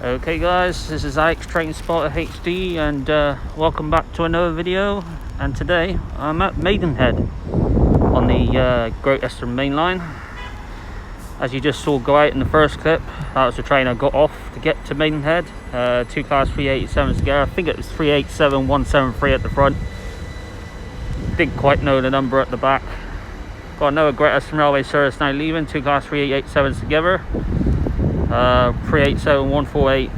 Okay guys, this is Alex Train Spotter HD and welcome back to another video. And today I'm at Maidenhead on the Great Eastern Main Line. As you just saw go out in the first clip, that was the train I got off to get to Maidenhead. Two class 387s together. I think it was 387173 at the front. Didn't quite know the number at the back. Got another Great Eastern Railway service now leaving, two class 3887s together. 387148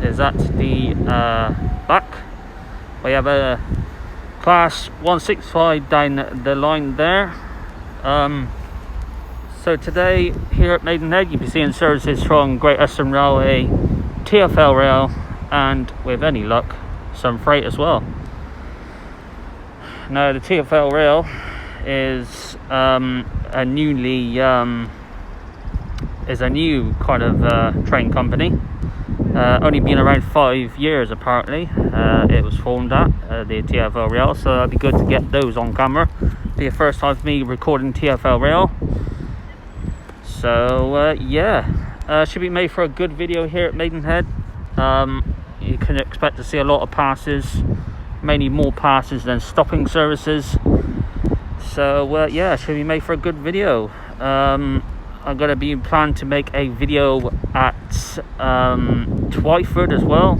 is at the back. We have a class 165 down the line there. So today here at Maidenhead you'll be seeing services from Great Eastern Railway, TfL Rail, and with any luck some freight as well. Now the TfL Rail is a new kind of train company. Only been around 5 years apparently. It was formed at the TfL Rail, so it'd be good to get those on camera. Be the first time for me recording TfL Rail. So yeah, should be made for a good video here at Maidenhead. You can expect to see a lot of passes, mainly more passes than stopping services. So yeah, should be made for a good video. I'm going to be planning to make a video at Twyford as well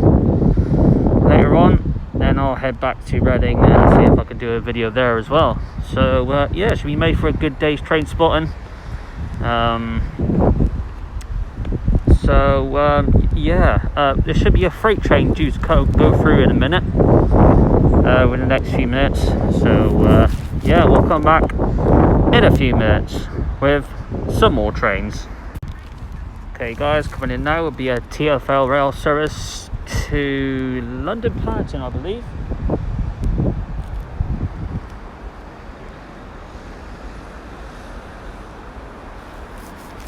later on. Then I'll head back to Reading and see if I can do a video there as well. So yeah, it should be made for a good day's train spotting. Yeah, there should be a freight train due to go through in a minute, within the next few minutes. So yeah, we'll come back in a few minutes with some more trains. Okay guys, coming in now will be a TfL Rail service to London Paddington, I believe.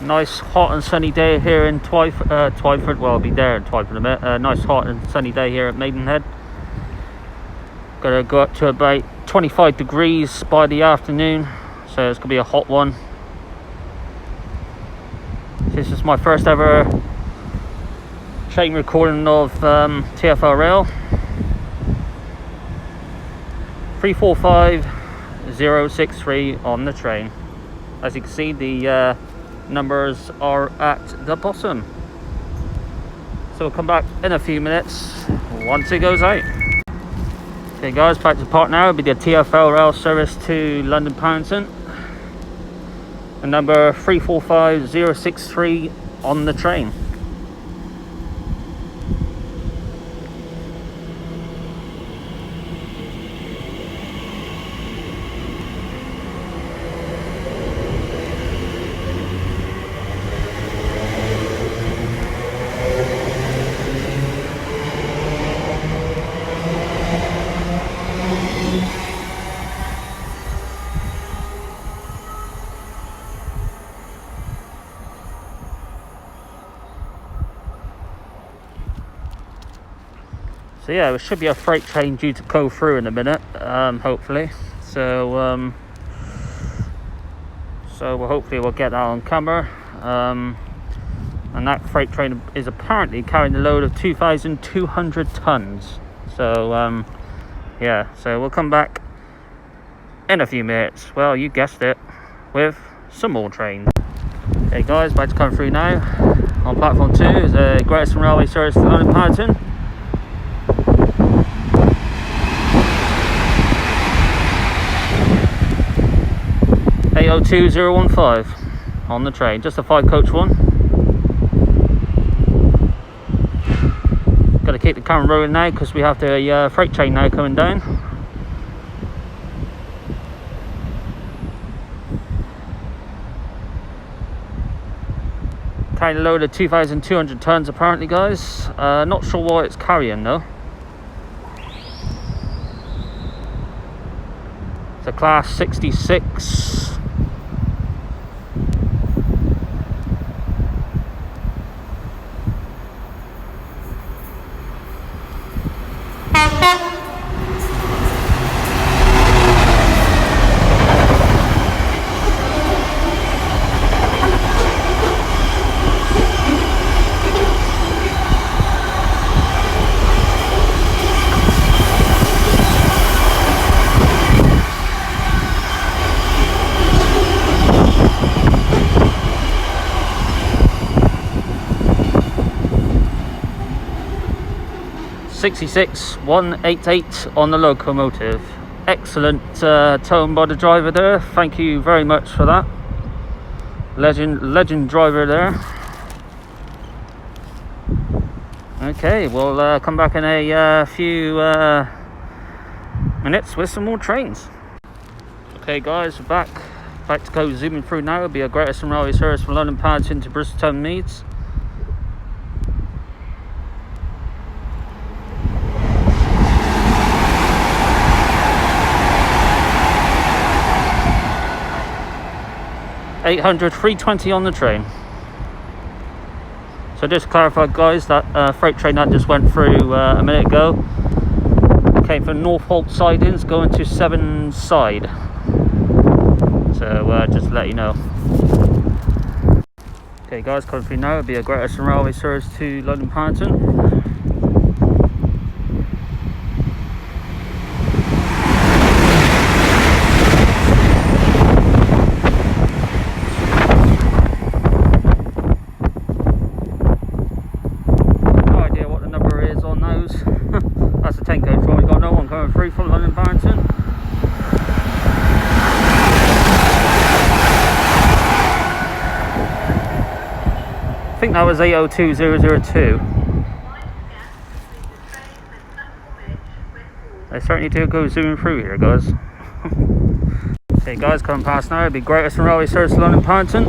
Nice hot and sunny day here in Twyford. Well, I'll be there in Twyford in a minute. Nice hot and sunny day here at Maidenhead. Gonna go up to about 25 degrees by the afternoon, so it's gonna be a hot one. This is my first ever train recording of TfL Rail. 345063 on the train. As you can see, the numbers are at the bottom. So we'll come back in a few minutes once it goes out. Okay guys, back to the part now. It'll be the TfL Rail service to London Paddington. And number 345063 on the train. So yeah, there should be a freight train due to go through in a minute, hopefully. So hopefully we'll get that on camera. And that freight train is apparently carrying a load of 2,200 tons. So yeah, so we'll come back in a few minutes. Well, you guessed it, with some more trains. Okay guys, about to come through now. On platform 2 is a Great Eastern Railway service to London Paddington. 802015 on the train, just a 5-coach one. Got to keep the camera rolling now because we have the freight train now coming down. Carrying a load of 2,200 tons apparently, guys. Not sure what it's carrying though. It's a class 66. 66188 on the locomotive. Excellent tone by the driver there. Thank you very much for that. Legend driver there. Okay, we'll come back in a few minutes with some more trains. Okay guys, we're back to go zooming through now. It'll be a Great Eastern Railway service from London Paddington to Bristol Meads. £800/320 on the train. So just to clarify guys, that freight train that just went through a minute ago came from Norfolk sidings going to Severn side. So just to let you know. Okay guys, coming through now, it'll be a Great Eastern Railway service to London Paddington. That's a 10 coach one. We've got no one coming through from London Paddington. I think that was 802002. They certainly do go zooming through here guys. Okay guys, coming past now, it'll be Great Eastern Railway service to London Paddington.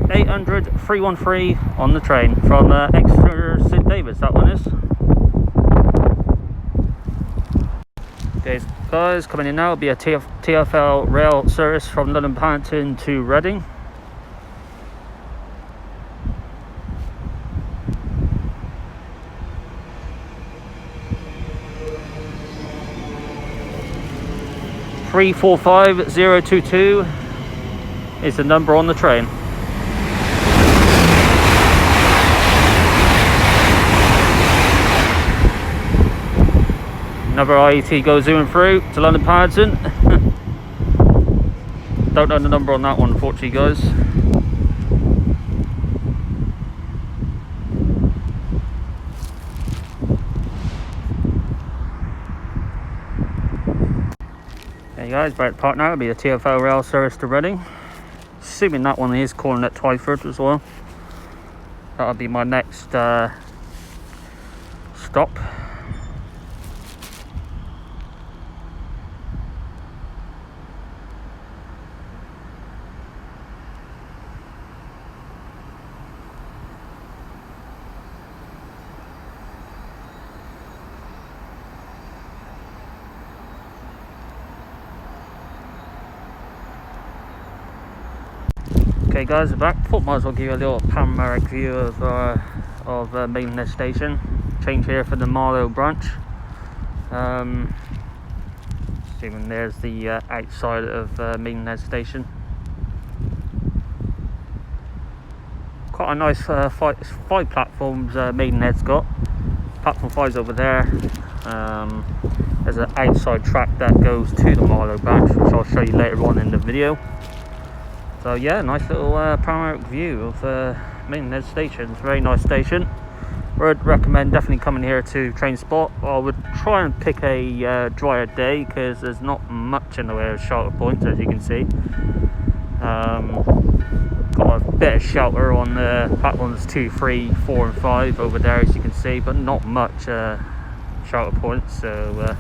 £800/313 on the train from Exeter St David's, that one is. Okay guys, coming in now will be a TfL rail service from London Paddington to Reading. £345,022 is the number on the train. Another IET goes zooming through to London Paddington. Don't know the number on that one unfortunately guys. Hey guys, back at park now, it'll be a TfL rail service to Reading. Assuming that one is calling at Twyford as well. That'll be my next stop. Okay guys, we're back. Thought might as well give you a little panoramic view of Maidenhead station. Change here for the Marlow branch. Assuming there's the outside of Maidenhead station. Quite a nice five platforms Maidenhead's got. Platform 5's over there. There's an outside track that goes to the Marlow branch, which I'll show you later on in the video. So yeah, nice little panoramic view of Maidenhead station. It's a very nice station. Would recommend definitely coming here to train spot. I would try and pick a drier day because there's not much in the way of shelter points, as you can see. Got a bit of shelter on the platforms 2, 3, 4 and 5 over there, as you can see, but not much shelter points. So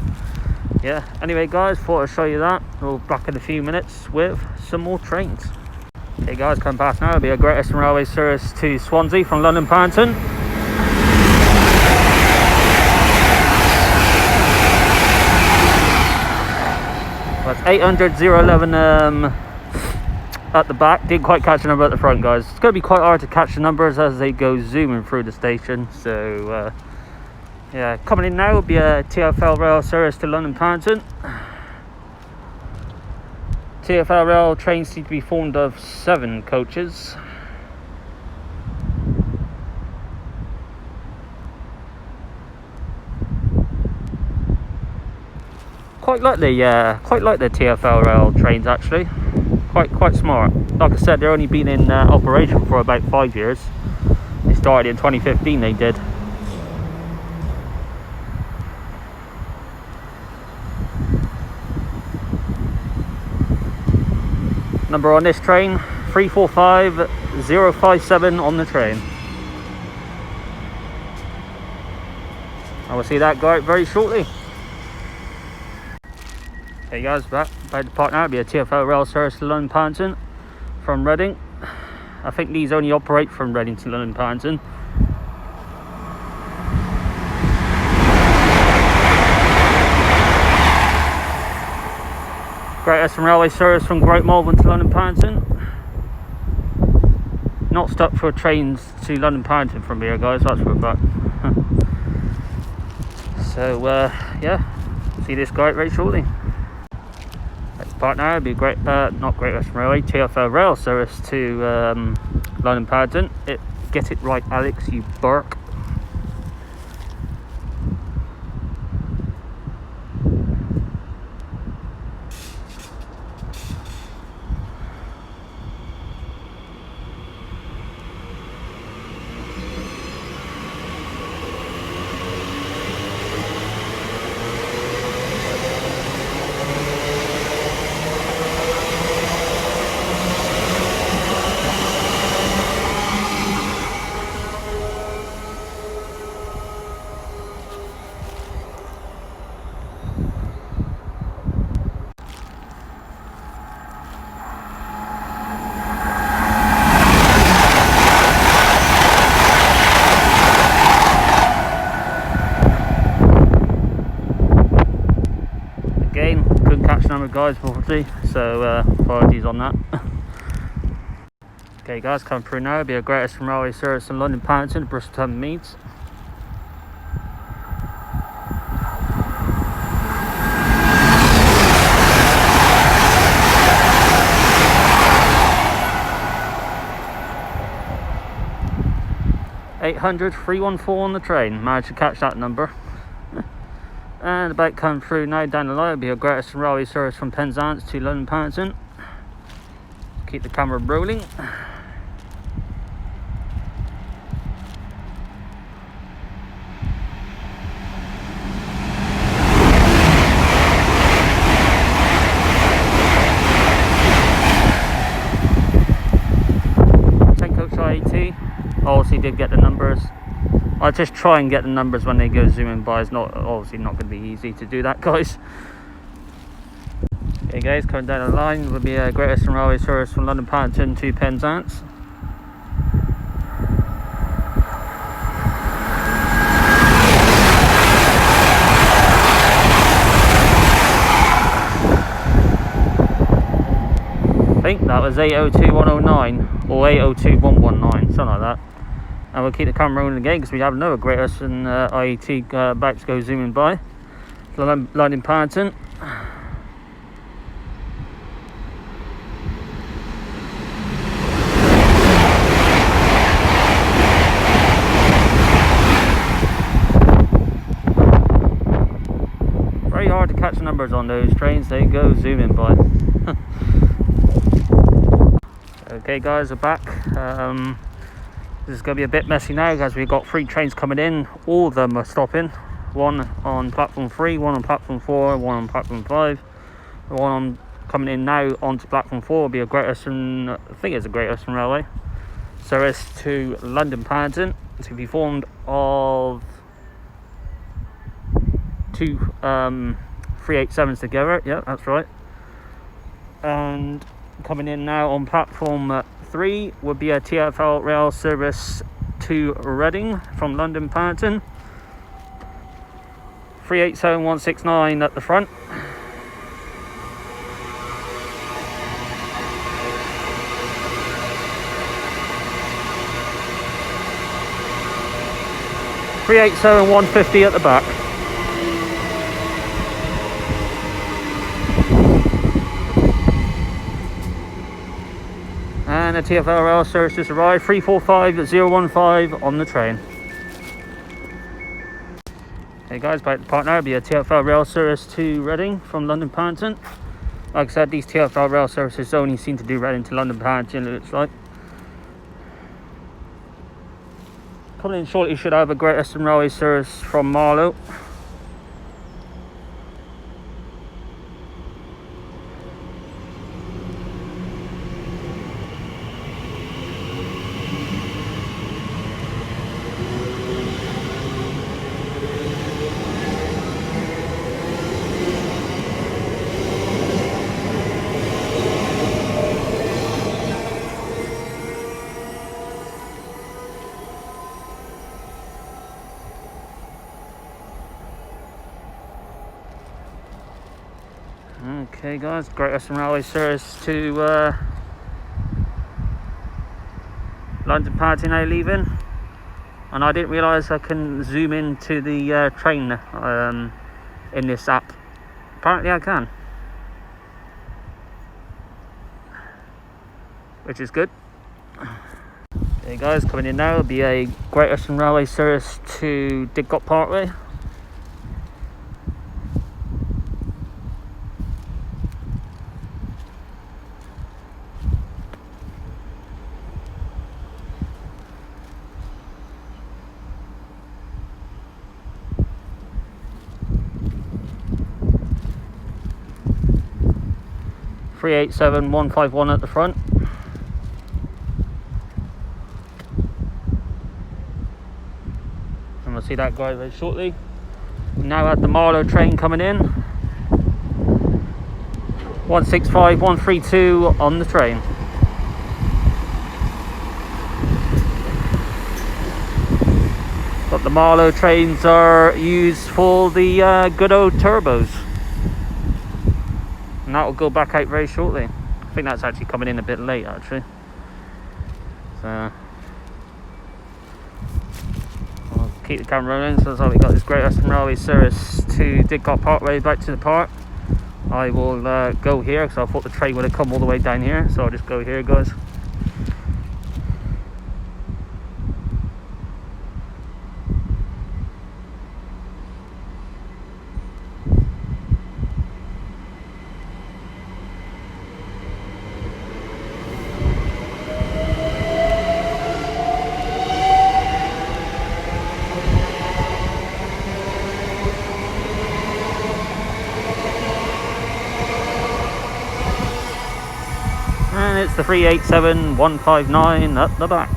yeah, anyway guys, thought I'd show you that. We'll be back in a few minutes with some more trains. Okay guys, coming past now, it'll be a Great Eastern Railway service to Swansea from London Paddington. That's 800/011 at the back. Didn't quite catch the number at the front guys. It's going to be quite hard to catch the numbers as they go zooming through the station. So yeah, coming in now will be a TfL rail service to London Paddington. TfL rail trains seem to be formed of 7 coaches. quite like the TfL rail trains actually. Quite smart. Like I said, they're only been in operation for about 5 years. They started in 2015. They did. Number on this train 345057 on the train. I will see that guy very shortly. Okay guys, about to depart now. It'll be a TfL rail service to London Paddington from Reading. I think these only operate from Reading to London Paddington. Great Western Railway service from Great Malvern to London Paddington. Not stuck for trains to London Paddington from here guys, that's for a fact. So yeah, see this guy very shortly. Next part now would be not Great Western Railway, TfL rail service to London Paddington. Get it right, Alex, you bark. Again, couldn't catch the number of guys properly, so apologies on that. Okay guys, coming through now, it'll be a Great Western Railway service from London Paddington to Bristol Tubman Meads. (800-314) on the train. Managed to catch that number. And about coming through now down the line will be a Great Western Railway service from Penzance to London Paddington. Keep the camera rolling. Coach IET. Obviously did get the numbers. I'll just try and get the numbers when they go zooming by. It's not obviously not going to be easy to do that, guys. Okay guys, coming down the line will be a Great Western Railway service from London Paddington to Penzance. I think that was 802-109 or 802-119, something like that. And we'll keep the camera rolling again because we have another Great Western IET about to go zooming by. London Paddington. Very hard to catch the numbers on those trains, they go zooming by. Okay guys, we're back. This is going to be a bit messy now as we've got 3 trains coming in. All of them are stopping. One on platform 3, one on platform 4, one on platform 5. The one coming in now onto platform 4 will be a Great Western, I think it's a Great Western Railway service to London Paddington. It's going to be formed of 2 387s together. Yeah, that's right. And coming in now on platform 3 would be a TfL rail service to Reading from London Paddington. 387169 at the front. (387-150) at the back. And the TfL rail service just arrived, 345015 on the train. Hey guys, back to partner. It'll be a TfL rail service to Reading from London Paddington. Like I said, these TfL rail services only seem to do Reading to London Paddington, it looks like. Coming in shortly, should have a Great Western Railway service from Marlow. Okay guys, Great Western Railway service to London Paddington now leaving. And I didn't realise I can zoom into the train in this app. Apparently I can, which is good. Okay guys, coming in now will be a Great Western Railway service to Didcot Parkway. (387-151) at the front. And we'll see that guy very shortly. Now at the Marlow train coming in. 165-132 on the train. But the Marlow trains are used for the good old turbos. And that will go back out very shortly. I think that's actually coming in a bit late actually. So I'll keep the camera rolling. So that's how we got this Great Western Railway service to Didcot Parkway back to the park. I will go here because I thought the train would have come all the way down here. So I'll just go here guys. And it's the 387-159 at the back.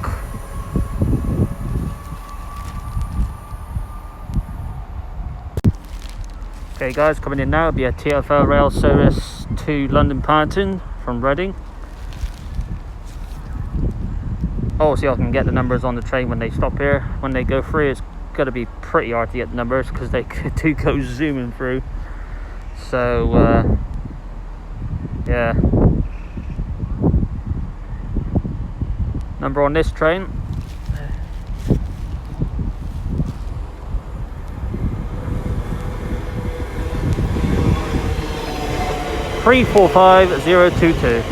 Okay guys, coming in now will be a TfL rail service to London Paddington from Reading. Oh, see, I can get the numbers on the train when they stop here. When they go through, it's going to be pretty hard to get the numbers because they do go zooming through. So, yeah. Number on this train. 345022.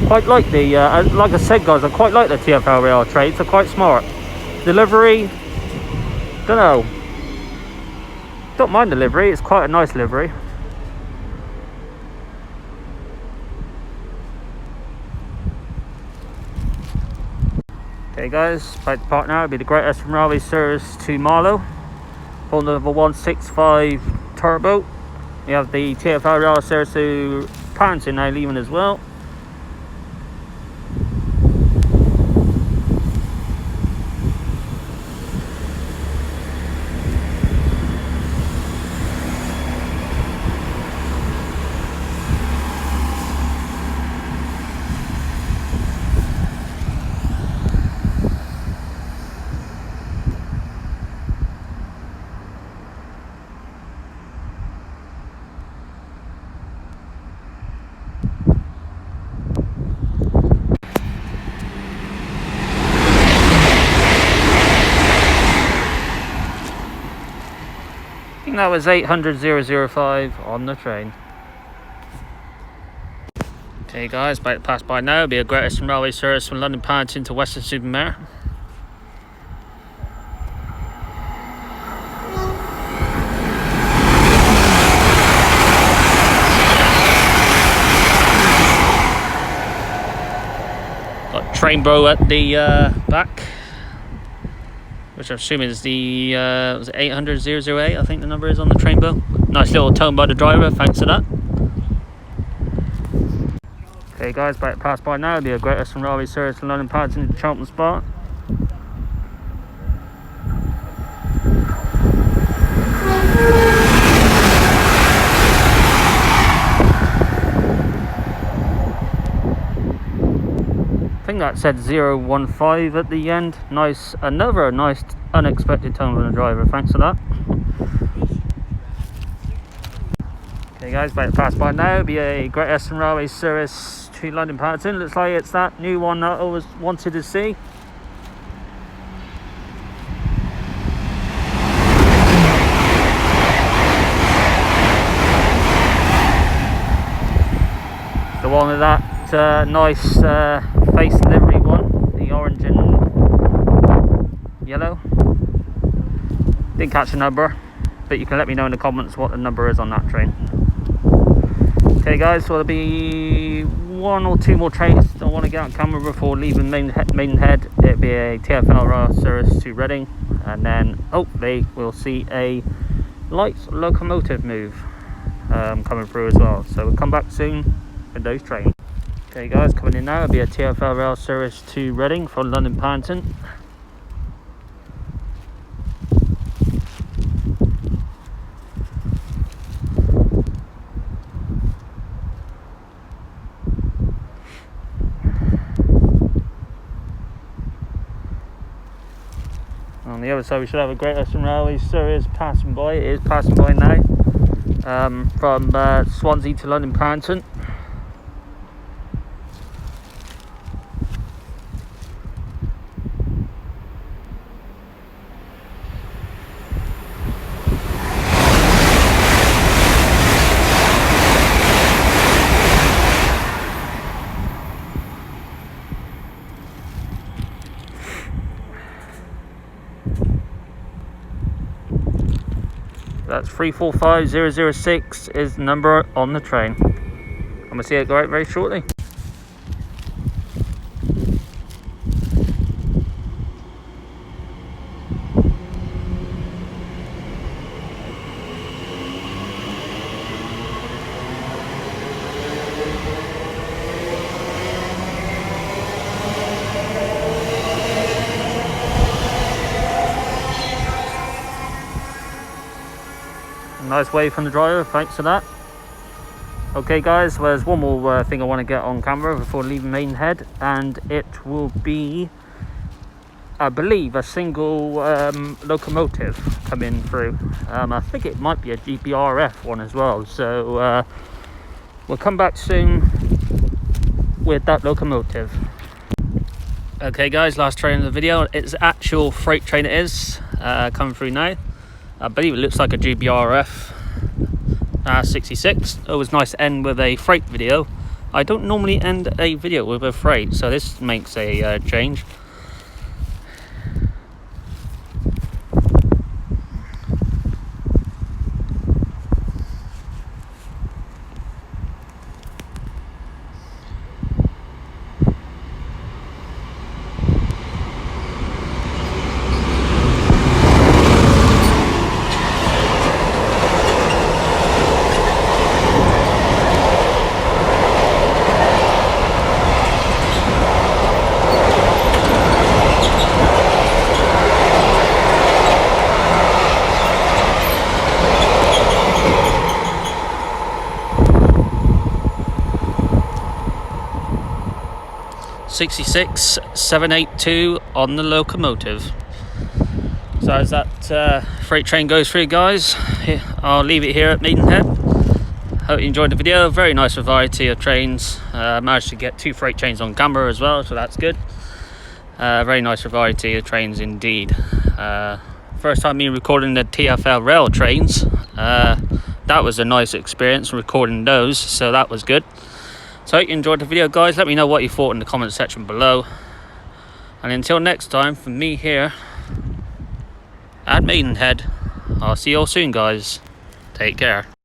Quite like the, like I said guys, I quite like the TfL rail trains, they're quite smart. Delivery, don't know. Don't mind the livery, it's quite a nice livery. Okay guys, back to park now. It'll be the Great Western Railway service to Marlow. Phone number 165 Turbo. We have the TfL rail service to Paddington now leaving as well. I think that was 800-005 on the train. Okay guys, about to pass by now. It'll be a Great Eastern Railway service from London Paddington to Weston-super-Mare. Got Trainbow at the back, which I'm assuming is the was it 800-008, I think the number is on the Trainbow. Nice little tone by the driver, thanks to that. Okay guys, about to pass by now. It'll be a Great Eastern Railway service from London Paddington to Charlton Spa. I think that said 015 at the end. Nice, another nice unexpected tone from the driver, thanks for that. Okay guys, about to pass by now. It'll be a Great Eastern Railway service to London Paddington. Looks like it's that new one that I always wanted to see. The one with that nice face livery one, the orange and yellow. Didn't catch a number, but you can let me know in the comments what the number is on that train. Okay guys, so there'll be one or two more trains I want to get on camera before leaving Maidenhead. It'll be a TfL rail service to Reading, and then hopefully we'll see a light locomotive move coming through as well. So we'll come back soon with those trains. Okay guys, coming in now, it'll be a TfL rail service to Reading from London Paddington. On the other side we should have a Great Eastern Railway service passing by. It is passing by now, from Swansea to London Paddington. That's 345006 is the number on the train. I'm gonna see it go out very shortly. Nice wave from the driver, thanks for that. Okay guys, well, there's one more thing I want to get on camera before leaving Maidenhead, and it will be, I believe, a single locomotive coming through. I think it might be a GWML one as well, so we'll come back soon with that locomotive. Okay guys, last train of the video. It's actual freight train, it is coming through now. I believe it looks like a GWML 66. It was nice to end with a freight video. I don't normally end a video with a freight, so this makes a change. (66.782) on the locomotive. So as that freight train goes through, guys, I'll leave it here at Maidenhead. Hope you enjoyed the video. Very nice variety of trains. Managed to get 2 freight trains on camera as well, so that's good. Very nice variety of trains indeed. First time me recording the TfL rail trains. That was a nice experience recording those, so that was good. So I hope you enjoyed the video, guys. Let me know what you thought in the comment section below. And until next time, from me here at Maidenhead, I'll see you all soon, guys. Take care.